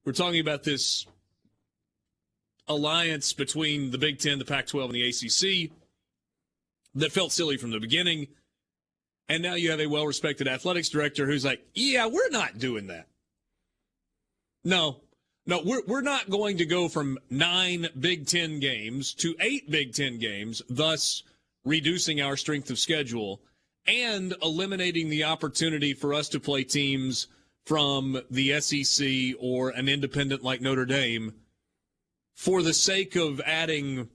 We're talking about this alliance between the Big Ten, the Pac-12, and the ACC that felt silly from the beginning. And now you have a well-respected athletics director who's like, yeah, we're not doing that. No, we're not going to go from 9 Big Ten games to 8 Big Ten games, thus reducing our strength of schedule and eliminating the opportunity for us to play teams from the SEC or an independent like Notre Dame for the sake of adding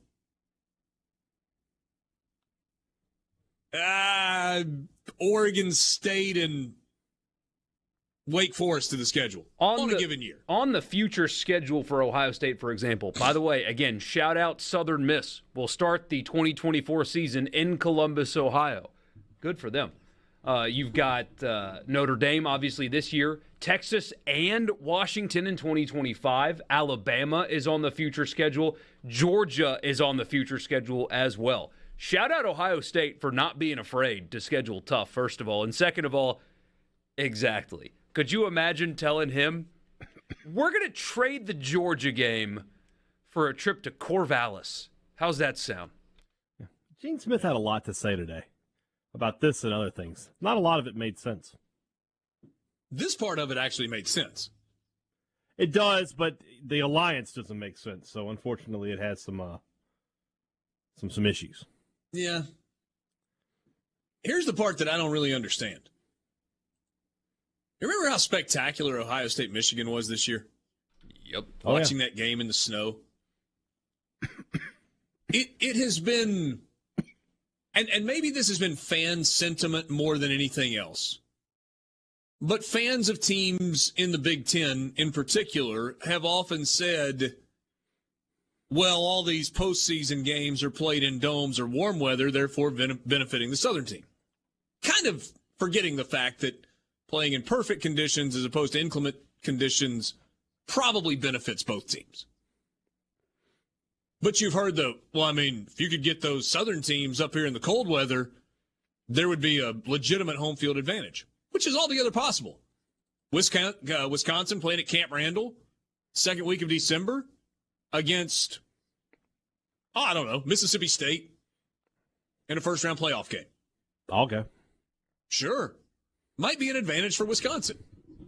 Oregon State and Wake Forest to the schedule on a given year. On the future schedule for Ohio State, for example. By the way, again, shout out Southern Miss. We'll start the 2024 season in Columbus, Ohio. Good for them. You've got Notre Dame, obviously, this year. Texas and Washington in 2025. Alabama is on the future schedule. Georgia is on the future schedule as well. Shout out Ohio State for not being afraid to schedule tough, first of all. And second of all, exactly. Could you imagine telling him, we're going to trade the Georgia game for a trip to Corvallis? How's that sound? Gene Smith had a lot to say today about this and other things. Not a lot of it made sense. This part of it actually made sense. It does, but the alliance doesn't make sense. So unfortunately, it has some issues. Yeah. Here's the part that I don't really understand. You remember how spectacular Ohio State Michigan was this year? Yep. Watching that game in the snow. It has been, and maybe this has been fan sentiment more than anything else. But fans of teams in the Big Ten in particular have often said, well, all these postseason games are played in domes or warm weather, therefore benefiting the Southern team. Kind of forgetting the fact that playing in perfect conditions as opposed to inclement conditions probably benefits both teams. But you've heard if you could get those Southern teams up here in the cold weather, there would be a legitimate home field advantage, which is altogether possible. Wisconsin playing at Camp Randall, second week of December, against, Mississippi State in a first-round playoff game. Okay. Sure. Might be an advantage for Wisconsin.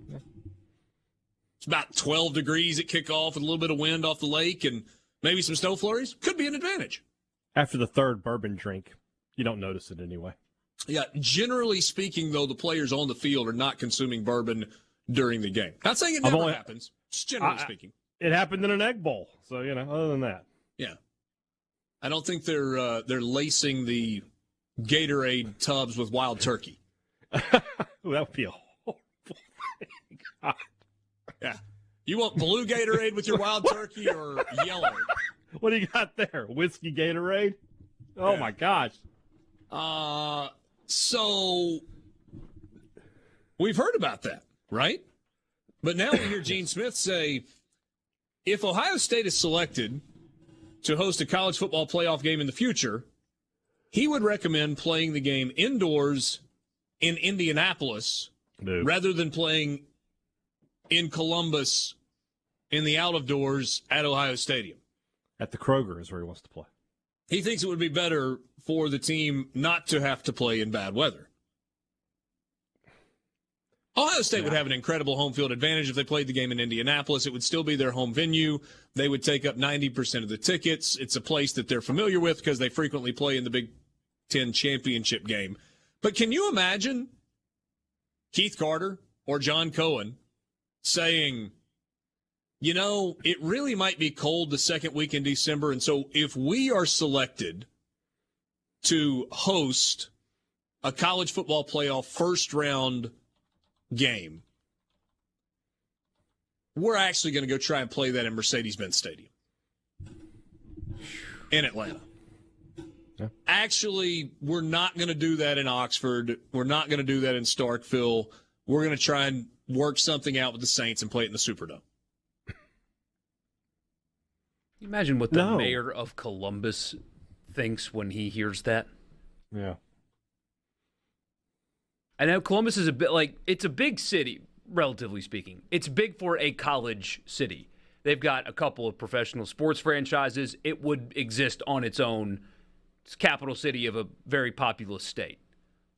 It's about 12 degrees at kickoff with a little bit of wind off the lake and maybe some snow flurries. Could be an advantage. After the third bourbon drink, you don't notice it anyway. Yeah, generally speaking, though, the players on the field are not consuming bourbon during the game. Not saying it never happens, just generally speaking. It happened in an Egg Bowl, so, other than that. Yeah. I don't think they're lacing the Gatorade tubs with wild turkey. That would be a horrible thing. God. Yeah. You want blue Gatorade with your wild turkey or yellow? What do you got there? Whiskey Gatorade? Oh, my gosh. So we've heard about that, right? But now we hear Gene Smith say, if Ohio State is selected to host a college football playoff game in the future, he would recommend playing the game indoors in Indianapolis rather than playing in Columbus in the out-of-doors at Ohio Stadium. At the Kroger is where he wants to play. He thinks it would be better for the team not to have to play in bad weather. Ohio State would have an incredible home field advantage if they played the game in Indianapolis. It would still be their home venue. They would take up 90% of the tickets. It's a place that they're familiar with because they frequently play in the Big Ten championship game. But can you imagine Keith Carter or John Cohen saying, it really might be cold the second week in December, and so if we are selected to host a college football playoff first-round game, we're actually going to go try and play that in Mercedes-Benz Stadium in Atlanta. Yeah. Actually, we're not going to do that in Oxford. We're not going to do that in Starkville. We're going to try and work something out with the Saints and play it in the Superdome. Imagine what the mayor of Columbus thinks when he hears that. Yeah. I know Columbus is a bit it's a big city. relatively speaking. It's big for a college city. They've got a couple of professional sports franchises. It would exist on its own. It's capital city of a very populous state.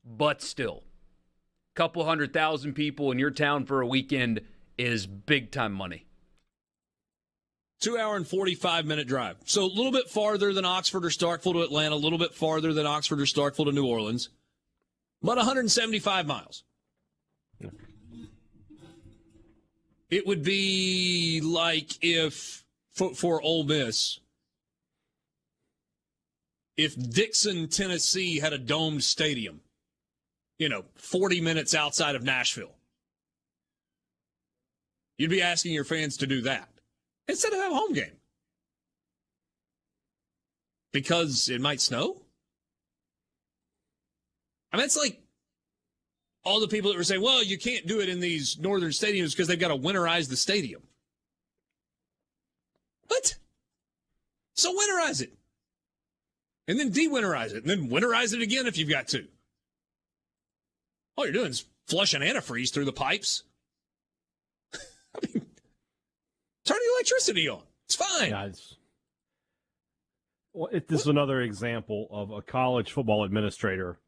But still, a couple 100,000 people in your town for a weekend is big-time money. 2 hour and 45-minute drive. So a little bit farther than Oxford or Starkville to Atlanta, a little bit farther than Oxford or Starkville to New Orleans. About 175 miles. It would be like if, for Ole Miss, if Dixon, Tennessee had a domed stadium, 40 minutes outside of Nashville. You'd be asking your fans to do that instead of have a home game. Because it might snow? I mean, it's like all the people that were saying, well, you can't do it in these northern stadiums because they've got to winterize the stadium. What? So winterize it. And then de-winterize it. And then winterize it again if you've got to. All you're doing is flushing antifreeze through the pipes. I mean, turn the electricity on. It's fine. Yeah, this is another example of a college football administrator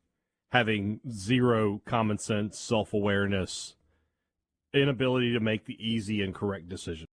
having zero common sense, self-awareness, inability to make the easy and correct decision.